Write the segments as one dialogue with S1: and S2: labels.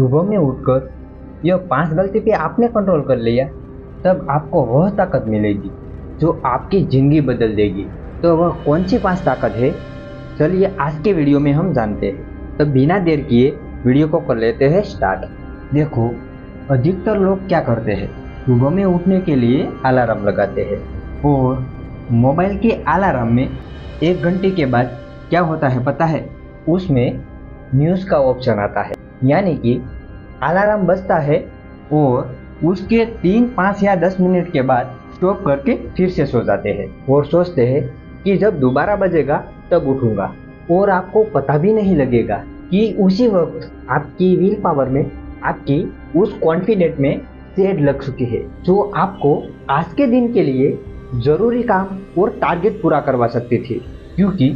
S1: सुबह में उठकर यह 5 गलती पे आपने कंट्रोल कर लिया, तब आपको वह ताकत मिलेगी जो आपकी ज़िंदगी बदल देगी। तो वह कौन सी 5 ताकत है, चलिए आज के वीडियो में हम जानते हैं। तो बिना देर किए वीडियो को कर लेते हैं स्टार्ट। देखो, अधिकतर लोग क्या करते हैं, सुबह में उठने के लिए अलार्म लगाते हैं और मोबाइल के अलार्म में 1 घंटे के बाद क्या होता है पता है, उसमें न्यूज़ का ऑप्शन आता है। यानी कि अलार्म बजता है और उसके 3, 5 या 10 मिनट के बाद स्टॉप करके फिर से सो जाते हैं और सोचते हैं कि जब दोबारा बजेगा तब उठूंगा, और आपको पता भी नहीं लगेगा कि उसी वक्त आपकी विल पावर में, आपकी उस कॉन्फिडेंट में सेट लग चुकी है जो आपको आज के दिन के लिए ज़रूरी काम और टारगेट पूरा करवा सकती थी। क्योंकि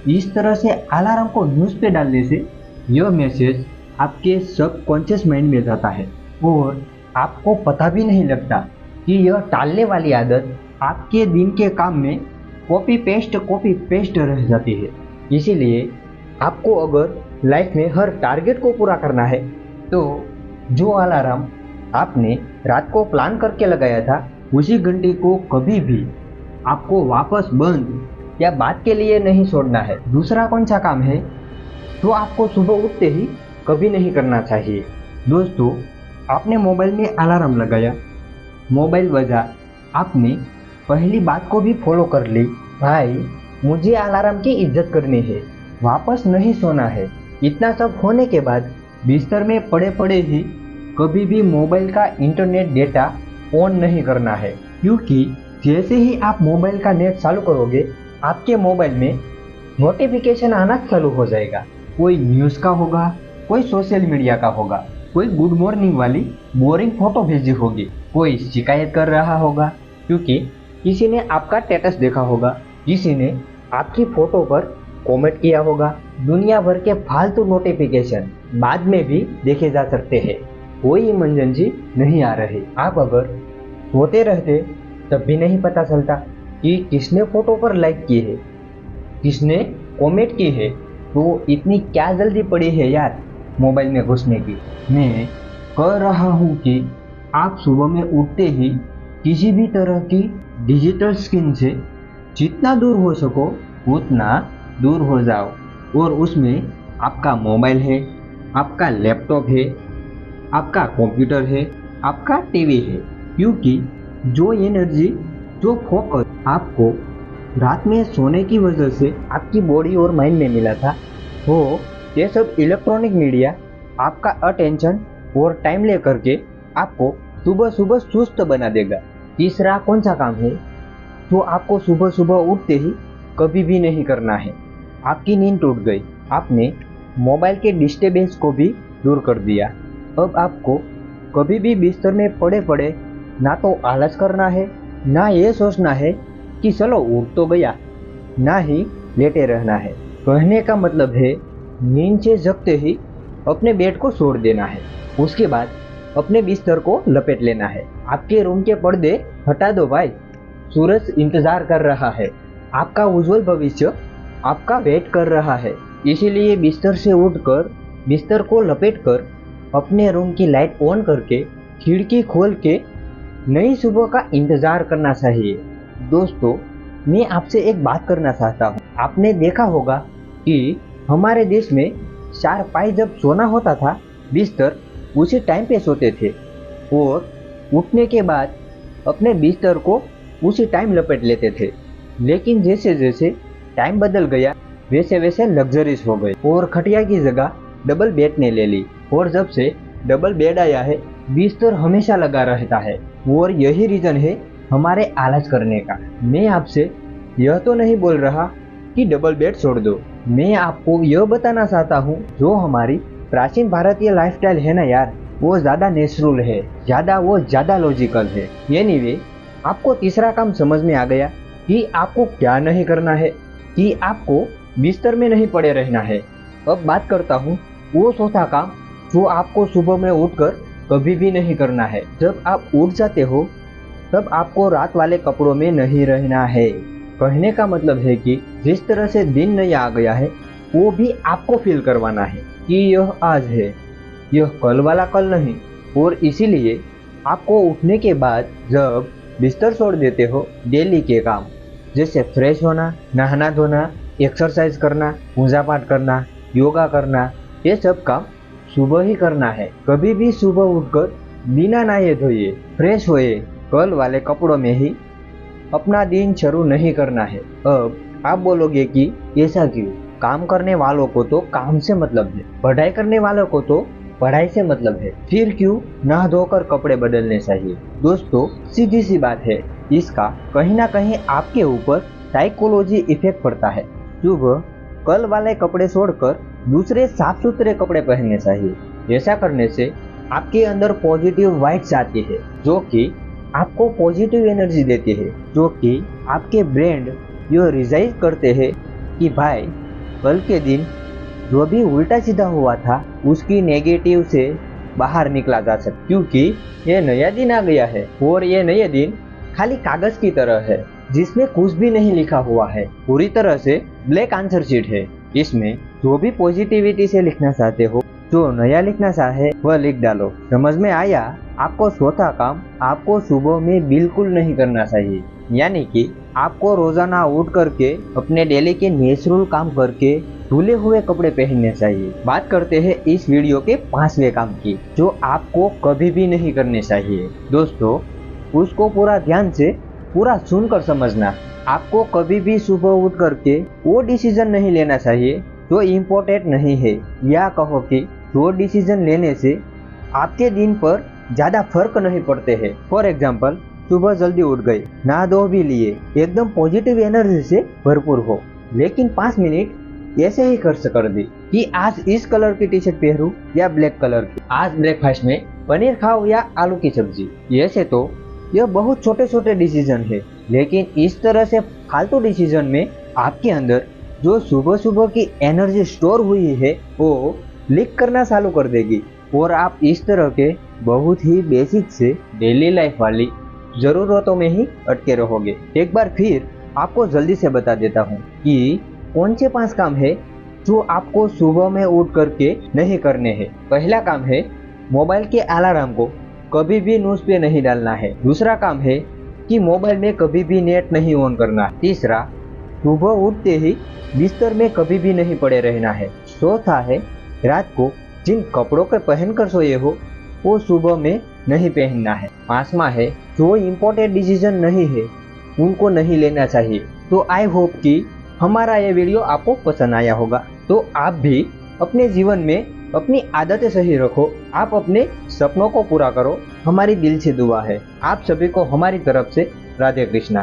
S1: इस तरह से अलार्म को न्यूज़ पे डालने से यह मैसेज आपके सबकॉन्शियस माइंड में जाता है और आपको पता भी नहीं लगता कि यह टालने वाली आदत आपके दिन के काम में कॉपी पेस्ट रह जाती है। इसीलिए आपको अगर लाइफ में हर टारगेट को पूरा करना है तो जो अलार्म आपने रात को प्लान करके लगाया था, उसी घंटे को कभी भी आपको वापस बंद या बात के लिए नहीं छोड़ना है। दूसरा कौन सा काम है जो आपको सुबह उठते ही कभी नहीं करना चाहिए। दोस्तों, आपने मोबाइल में अलार्म लगाया, मोबाइल बजा, आपने पहली बात को भी फॉलो कर ली, भाई मुझे अलार्म की इज्जत करनी है, वापस नहीं सोना है। इतना सब होने के बाद बिस्तर में पड़े पड़े ही कभी भी मोबाइल का इंटरनेट डेटा ऑन नहीं करना है। क्योंकि जैसे ही आप मोबाइल का नेट चालू करोगे, आपके मोबाइल में नोटिफिकेशन आना चालू हो जाएगा। कोई न्यूज़ का होगा, कोई सोशल मीडिया का होगा, कोई गुड मॉर्निंग वाली बोरिंग फोटो भेजी होगी, कोई शिकायत कर रहा होगा क्योंकि किसी ने आपका स्टेटस देखा होगा, किसी ने आपकी फोटो पर कमेंट किया होगा। दुनिया भर के फालतू नोटिफिकेशन बाद में भी देखे जा सकते हैं, कोई इमरजेंसी नहीं आ रही। आप अगर सोते रहते तब भी नहीं पता चलता कि किसने फोटो पर लाइक की है, किसने कमेंट की है, तो इतनी क्या जल्दी पड़ी है यार मोबाइल में घुसने की। मैं कह रहा हूँ कि आप सुबह में उठते ही किसी भी तरह की डिजिटल स्क्रीन से जितना दूर हो सको उतना दूर हो जाओ, और उसमें आपका मोबाइल है, आपका लैपटॉप है, आपका कंप्यूटर है, आपका टीवी है। क्योंकि जो एनर्जी, जो फोकस आपको रात में सोने की वजह से आपकी बॉडी और माइंड में मिला था, वो ये सब इलेक्ट्रॉनिक मीडिया आपका अटेंशन और टाइम ले करके आपको सुबह सुबह सुस्त बना देगा। तीसरा कौन सा काम है जो आपको सुबह सुबह उठते ही कभी भी नहीं करना है। आपकी नींद टूट गई, आपने मोबाइल के डिस्टर्बेंस को भी दूर कर दिया। अब आपको कभी भी बिस्तर में पड़े पड़े ना तो आलस करना है, ना ये सोचना है कि चलो उठ तो गया, ना ही लेटे रहना है। कहने का मतलब है, नींद से जगते ही अपने बेड को छोड़ देना है, उसके बाद अपने बिस्तर को लपेट लेना है। आपके रूम के पर्दे हटा दो भाई, सूरज इंतजार कर रहा है, आपका उज्जवल भविष्य आपका वेट कर रहा है। इसीलिए बिस्तर से उठकर बिस्तर को लपेटकर अपने रूम की लाइट ऑन करके खिड़की खोल के नई सुबह का इंतजार करना चाहिए। दोस्तों, मैं आपसे एक बात करना चाहता हूँ। आपने देखा होगा कि हमारे देश में 4 पाई जब सोना होता था, बिस्तर उसी टाइम पे सोते थे और उठने के बाद अपने बिस्तर को उसी टाइम लपेट लेते थे। लेकिन जैसे जैसे टाइम बदल गया, वैसे वैसे लग्जरीज हो गए और खटिया की जगह डबल बेड ने ले ली, और जब से डबल बेड आया है, बिस्तर हमेशा लगा रहता है, और यही रीज़न है हमारे आलस करने का। मैं आपसे यह तो नहीं बोल रहा कि डबल बेड छोड़ दो, मैं आपको यह बताना चाहता हूँ जो हमारी प्राचीन भारतीय लाइफस्टाइल है ना यार, वो ज़्यादा नेचुरल है, ज़्यादा लॉजिकल है। एनीवे, आपको तीसरा काम समझ में आ गया कि आपको क्या नहीं करना है, कि आपको बिस्तर में नहीं पड़े रहना है। अब बात करता हूँ वो चौथा काम जो आपको सुबह में उठकर कभी भी नहीं करना है। जब आप उठ जाते हो तब आपको रात वाले कपड़ों में नहीं रहना है। कहने का मतलब है कि जिस तरह से दिन नया आ गया है, वो भी आपको फील करवाना है कि यह आज है। यह कल वाला कल नहीं। और इसीलिए आपको उठने के बाद जब बिस्तर छोड़ देते हो, डेली के काम जैसे फ्रेश होना, नहाना धोना, एक्सरसाइज करना, पूजा पाठ करना, योगा करना, ये सब काम सुबह ही करना है। कभी भी सुबह उठकर बिना नहाए धोए फ्रेश होए कल वाले कपड़ों में ही अपना दिन शुरू नहीं करना है। अब आप बोलोगे कि ऐसा क्यों? काम करने वालों को तो काम से मतलब है, पढ़ाई करने वालों को तो पढ़ाई से मतलब है, फिर क्यों नहा धोकर कपड़े बदलने चाहिए? दोस्तों, सीधी सी बात है, इसका कहीं ना कहीं आपके ऊपर साइकोलॉजी इफेक्ट पड़ता है। सुबह कल वाले कपड़े छोड़कर दूसरे साफ सुथरे कपड़े पहनने चाहिए। ऐसा करने से आपके अंदर पॉजिटिव वाइब्स आती है, जो कि आपको पॉजिटिव एनर्जी देती है, जो कि आपके ब्रेन यो रियलाइज करते हैं कि भाई कल के दिन जो भी उल्टा सीधा हुआ था उसकी नेगेटिव से बाहर निकला जा सकता, क्योंकि ये नया दिन आ गया है और ये नया दिन खाली कागज की तरह है जिसमें कुछ भी नहीं लिखा हुआ है, पूरी तरह से ब्लैक आंसर शीट है। इसमें जो भी पॉजिटिविटी से लिखना चाहते हो, जो नया लिखना चाहे वह लिख डालो। समझ में आया? आपको चौथा काम आपको सुबह में बिल्कुल नहीं करना चाहिए, यानी कि आपको रोजाना उठ करके अपने डेली के नेचुरल काम करके धुले हुए कपड़े पहनने चाहिए। बात करते हैं इस वीडियो के 5वें काम की, जो आपको कभी भी नहीं करने चाहिए। दोस्तों, उसको पूरा ध्यान से पूरा सुनकर समझना। आपको कभी भी सुबह उठ करके वो डिसीजन नहीं लेना चाहिए जो इम्पोर्टेंट नहीं है, या कहो कि जो डिसीजन लेने से आपके दिन पर ज़्यादा फर्क नहीं पड़ते हैं। फॉर एग्जाम्पल, सुबह जल्दी उठ गए, नहा धो भी लिए, एकदम पॉजिटिव एनर्जी से भरपूर हो, लेकिन 5 मिनट ऐसे ही खर्च कर दी कि आज इस कलर की टी शर्ट पहनूं या ब्लैक कलर की, आज ब्रेकफास्ट में पनीर खाओ या आलू की सब्जी। ऐसे तो यह बहुत छोटे छोटे डिसीजन है, लेकिन इस तरह से फालतू डिसीजन में आपके अंदर जो सुबह सुबह की एनर्जी स्टोर हुई है वो लीक करना चालू कर देगी, और आप इस तरह के बहुत ही बेसिक से डेली लाइफ वाली जरूरतों में ही अटके रहोगे। एक बार फिर आपको जल्दी से बता देता हूँ कि कौन से 5 काम है जो आपको सुबह में उठ करके नहीं करने हैं। पहला काम है, मोबाइल के अलार्म को कभी भी न्यूज पे नहीं डालना है। दूसरा काम है कि मोबाइल में कभी भी नेट नहीं ऑन करना। तीसरा, सुबह उठते ही बिस्तर में कभी भी नहीं पड़े रहना है। चौथा है, रात को जिन कपड़ों के पहन कर सोए हो वो सुबह में नहीं पहनना है। 5वां है, जो इम्पोर्टेंट डिसीजन नहीं है उनको नहीं लेना चाहिए। तो आई होप कि हमारा ये वीडियो आपको पसंद आया होगा। तो आप भी अपने जीवन में अपनी आदतें सही रखो, आप अपने सपनों को पूरा करो, हमारी दिल से दुआ है। आप सभी को हमारी तरफ से राधे कृष्णा।